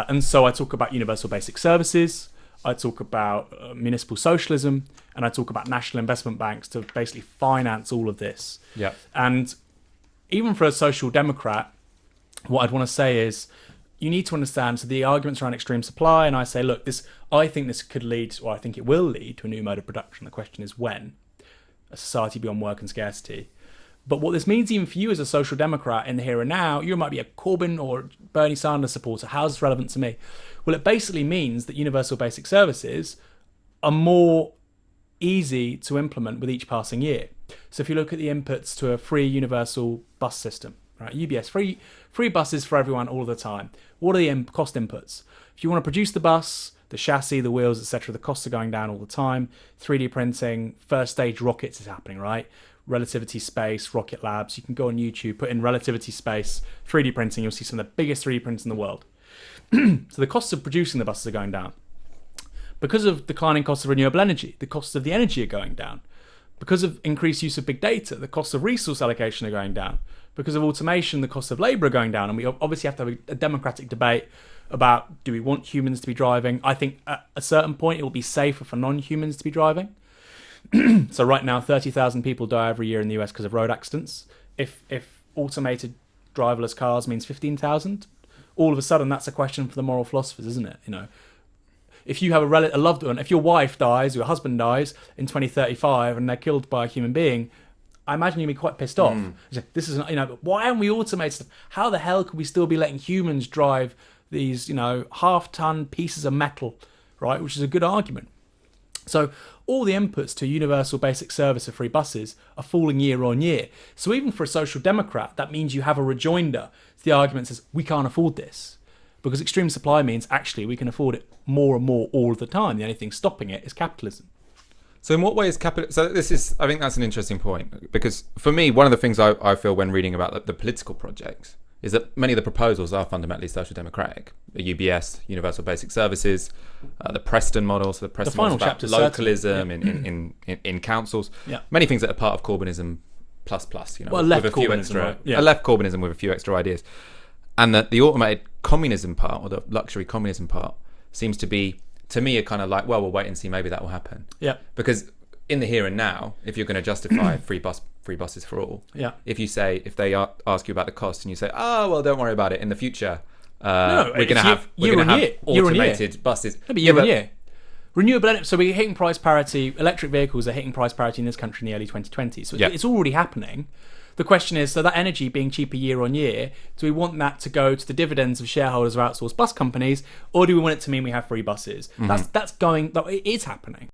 And so I talk about universal basic services, I talk about municipal socialism, and I talk about national investment banks to basically finance all of this. Yeah. And even for a social democrat, what I'd want to say is you need to understand, so the arguments around extreme supply, and I say, look, I think this could lead, or I think it will lead to a new mode of production. The question is when. A society beyond work and scarcity. But what this means even for you as a social democrat in the here and now, you might be a Corbyn or Bernie Sanders supporter. How's this relevant to me? Well, it basically means that universal basic services are more easy to implement with each passing year. So if you look at the inputs to a free universal bus system, right? UBS, free buses for everyone all the time. What are the cost inputs? If you want to produce the bus, the chassis, the wheels, etc., the costs are going down all the time. 3D printing, first stage rockets is happening, right? Relativity Space, Rocket Labs. You can go on YouTube, put in Relativity Space, 3D printing, you'll see some of the biggest 3D printers in the world. So the costs of producing the buses are going down. Because of declining costs of renewable energy, the costs of the energy are going down. Because of increased use of big data, the costs of resource allocation are going down. Because of automation, the costs of labour are going down. And we obviously have to have a democratic debate about, do we want humans to be driving? I think at a certain point it will be safer for non-humans to be driving. So right now, 30,000 people die every year in the US because of road accidents. If automated driverless cars means 15,000, all of a sudden that's a question for the moral philosophers, isn't it? You know, if you have a loved one, if your wife dies, your husband dies in 2035, and they're killed by a human being, I imagine you'd be quite pissed off. This is, why aren't we automated? How the hell could we still be letting humans drive these, half-ton pieces of metal, right? Which is a good argument. So all the inputs to universal basic service of free buses are falling year on year. So even for a social democrat, that means you have a rejoinder to the argument that says, we can't afford this. Because extreme supply means actually we can afford it more and more all the time. The only thing stopping it is capitalism. So in what way is capital... So I think that's an interesting point. Because for me, one of the things I feel when reading about the political projects is that many of the proposals are fundamentally social democratic. The UBS, Universal Basic Services, the Preston model, so the Preston model about localism in councils, many things that are part of Corbynism plus, left with a few extra, a left Corbynism with a few extra ideas. And that the automated communism part, or the luxury communism part, seems to be, to me, a kind of like, well, we'll wait and see, maybe that will happen. Yeah. Because in the here and now, if you're going to justify free buses for all, if they ask you about the cost and you say, oh, well, don't worry about it, in the future we're going to have automated buses. No, but year on year. Renewable energy, so we're hitting price parity, electric vehicles are hitting price parity in this country in the early 2020s, so it's already happening. The question is, so that energy being cheaper year on year, do we want that to go to the dividends of shareholders of outsourced bus companies, or do we want it to mean we have free buses? It is happening.